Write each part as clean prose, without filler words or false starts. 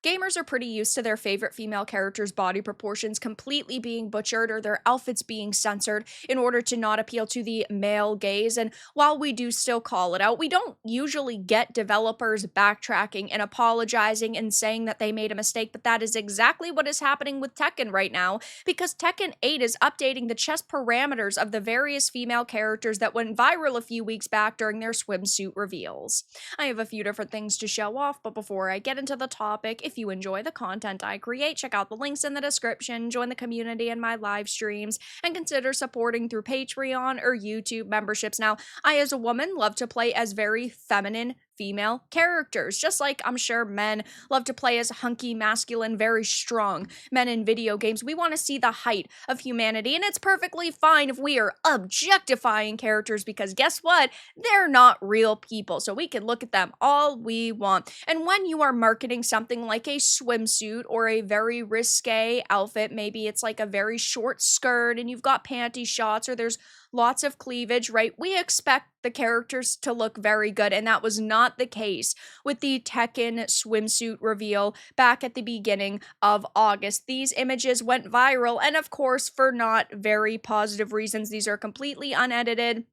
Gamers are pretty used to their favorite female characters' body proportions completely being butchered or their outfits being censored in order to not appeal to the male gaze. And while we do still call it out, we don't usually get developers backtracking and apologizing and saying that they made a mistake. But that is exactly what is happening with Tekken right now, because Tekken 8 is updating the chest parameters of the various female characters that went viral a few weeks back during their swimsuit reveals. I have a few different things to show off, but before I get into the topic, if you enjoy the content I create, check out the links in the description, join the community in my live streams, and consider supporting through Patreon or YouTube memberships. Now, I as a woman love to play as very feminine female characters, just like I'm sure men love to play as hunky, masculine, very strong men in video games. We want to see the height of humanity, and it's perfectly fine if we are objectifying characters, because guess what? They're not real people, so we can look at them all we want. And when you are marketing something like a swimsuit or a very risque outfit, maybe it's like a very short skirt and you've got panty shots or there's lots of cleavage, right? We expect the characters to look very good, and that was not the case with the Tekken swimsuit reveal back at the beginning of August. These images went viral, and of course, for not very positive reasons. These are completely unedited,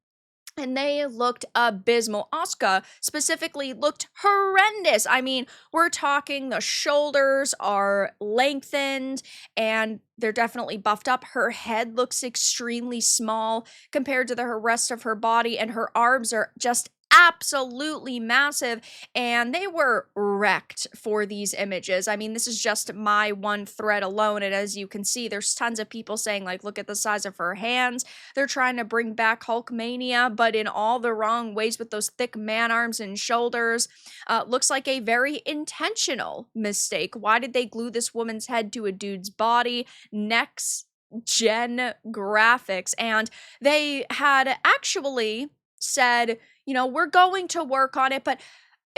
and they looked abysmal. Asuka specifically looked horrendous. I mean, we're talking the shoulders are lengthened and they're definitely buffed up. Her head looks extremely small compared to the rest of her body, and her arms are just absolutely massive, and they were wrecked for these images. I mean, this is just my one thread alone, and as you can see, there's tons of people saying, like, look at the size of her hands. They're trying to bring back Hulkmania, but in all the wrong ways with those thick man arms and shoulders. Looks like a very intentional mistake. Why did they glue this woman's head to a dude's body? Next gen graphics, and they had actually said, we're going to work on it, but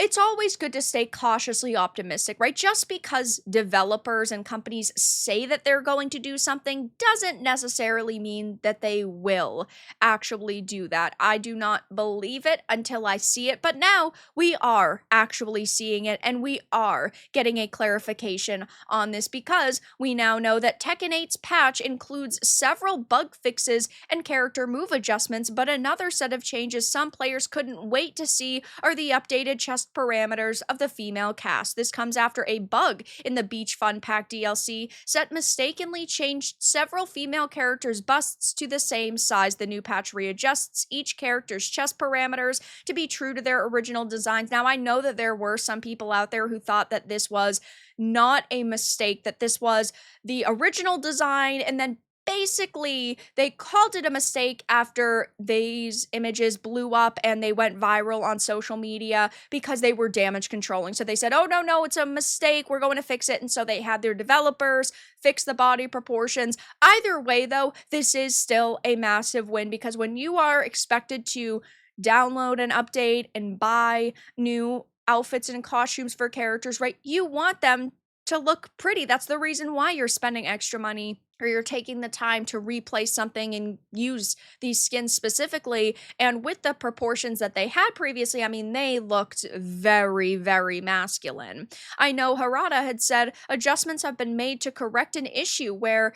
it's always good to stay cautiously optimistic, right? Just because developers and companies say that they're going to do something doesn't necessarily mean that they will actually do that. I do not believe it until I see it, but now we are actually seeing it, and we are getting a clarification on this because we now know that Tekken 8's patch includes several bug fixes and character move adjustments, but another set of changes some players couldn't wait to see are the updated chest parameters of the female cast. This comes after a bug in the Beach Fun Pack DLC set mistakenly changed several female characters' busts to the same size. The new patch readjusts each character's chest parameters to be true to their original designs. Now, I know that there were some people out there who thought that this was not a mistake, that this was the original design, and then basically they called it a mistake after these images blew up and they went viral on social media because they were damage controlling. So they said, oh, no, it's a mistake, we're going to fix it. And so they had their developers fix the body proportions. Either way, though, this is still a massive win, because when you are expected to download and update and buy new outfits and costumes for characters, right, you want them to look pretty. That's the reason why you're spending extra money, or you're taking the time to replace something and use these skins specifically. And with the proportions that they had previously, I mean, they looked very, very masculine. I know Harada had said adjustments have been made to correct an issue where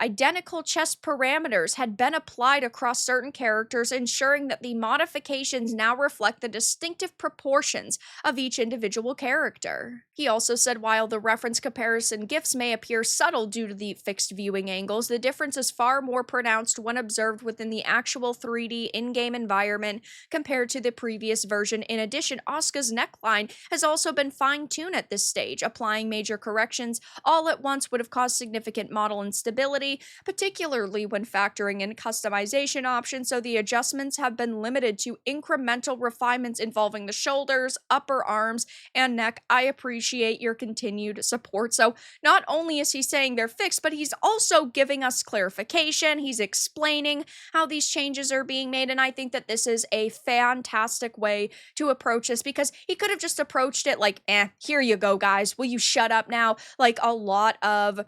identical chest parameters had been applied across certain characters, ensuring that the modifications now reflect the distinctive proportions of each individual character. He also said while the reference comparison GIFs may appear subtle due to the fixed viewing angles, the difference is far more pronounced when observed within the actual 3D in-game environment compared to the previous version. In addition, Asuka's neckline has also been fine-tuned at this stage. Applying major corrections all at once would have caused significant model instability, particularly when factoring in customization options, so the adjustments have been limited to incremental refinements involving the shoulders, upper arms, and neck. I appreciate your continued support. So not only is he saying they're fixed, but he's also giving us clarification. He's explaining how these changes are being made, and I think that this is a fantastic way to approach this, because he could have just approached it like, here you go, guys. Will you shut up now? Like a lot of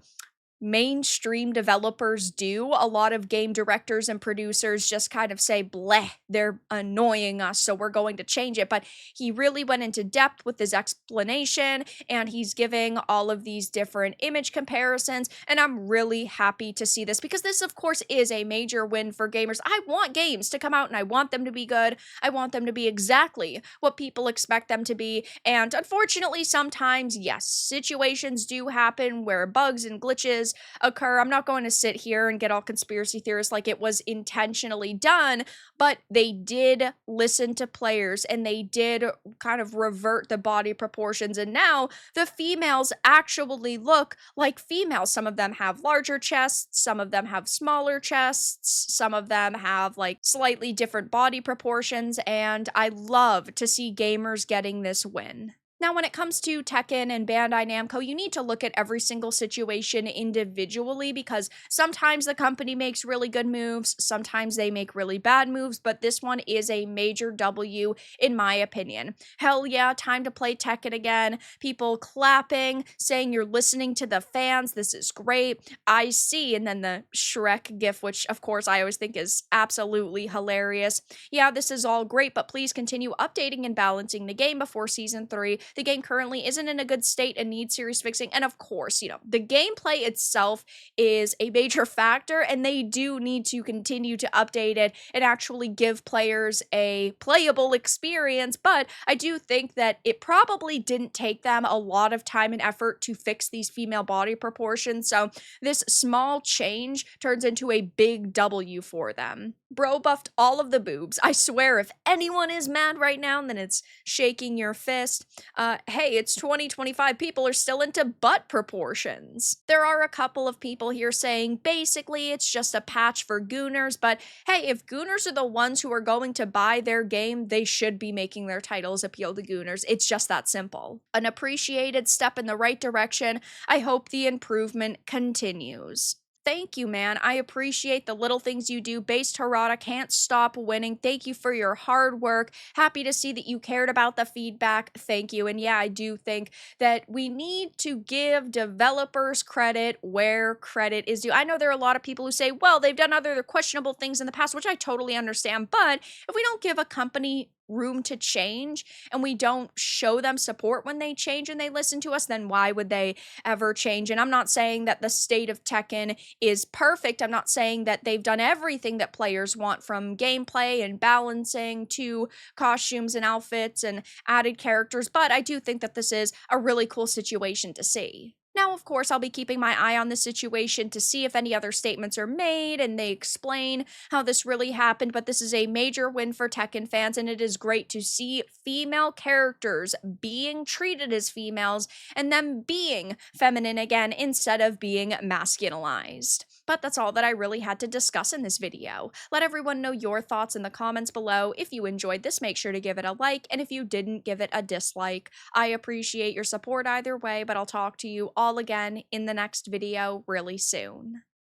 mainstream developers do. A lot of game directors and producers just kind of say, bleh, they're annoying us, so we're going to change it. But he really went into depth with his explanation, and he's giving all of these different image comparisons. And I'm really happy to see this because this, of course, is a major win for gamers. I want games to come out and I want them to be good. I want them to be exactly what people expect them to be. And unfortunately, sometimes, yes, situations do happen where bugs and glitches occur. I'm not going to sit here and get all conspiracy theorists like it was intentionally done, but they did listen to players and they did kind of revert the body proportions. And now the females actually look like females. Some of them have larger chests, some of them have smaller chests, some of them have like slightly different body proportions. And I love to see gamers getting this win. Now, when it comes to Tekken and Bandai Namco, you need to look at every single situation individually because sometimes the company makes really good moves, sometimes they make really bad moves, but this one is a major W in my opinion. Hell yeah, time to play Tekken again. People clapping, saying you're listening to the fans, this is great. I see, and then the Shrek gif, which of course I always think is absolutely hilarious. Yeah, this is all great, but please continue updating and balancing the game before Season 3. The game currently isn't in a good state and needs serious fixing. And of course, the gameplay itself is a major factor, and they do need to continue to update it and actually give players a playable experience. But I do think that it probably didn't take them a lot of time and effort to fix these female body proportions. So this small change turns into a big W for them. Bro buffed all of the boobs. I swear, if anyone is mad right now, then it's shaking your fist. Hey, it's 2025. People are still into butt proportions. There are a couple of people here saying basically it's just a patch for gooners, but hey, if gooners are the ones who are going to buy their game, they should be making their titles appeal to gooners. It's just that simple. An appreciated step in the right direction. I hope the improvement continues. Thank you, man. I appreciate the little things you do. Based Harada can't stop winning. Thank you for your hard work. Happy to see that you cared about the feedback. Thank you. And yeah, I do think that we need to give developers credit where credit is due. I know there are a lot of people who say, well, they've done other questionable things in the past, which I totally understand. But if we don't give a company room to change and we don't show them support when they change and they listen to us, then why would they ever change? And I'm not saying that the state of Tekken is perfect. I'm not saying that they've done everything that players want, from gameplay and balancing to costumes and outfits and added characters, but I do think that this is a really cool situation to see. Now, of course, I'll be keeping my eye on the situation to see if any other statements are made and they explain how this really happened, but this is a major win for Tekken fans, and it is great to see female characters being treated as females and them being feminine again instead of being masculinized. But that's all that I really had to discuss in this video. Let everyone know your thoughts in the comments below. If you enjoyed this, make sure to give it a like, and if you didn't, give it a dislike. I appreciate your support either way, but I'll talk to you all again in the next video really soon.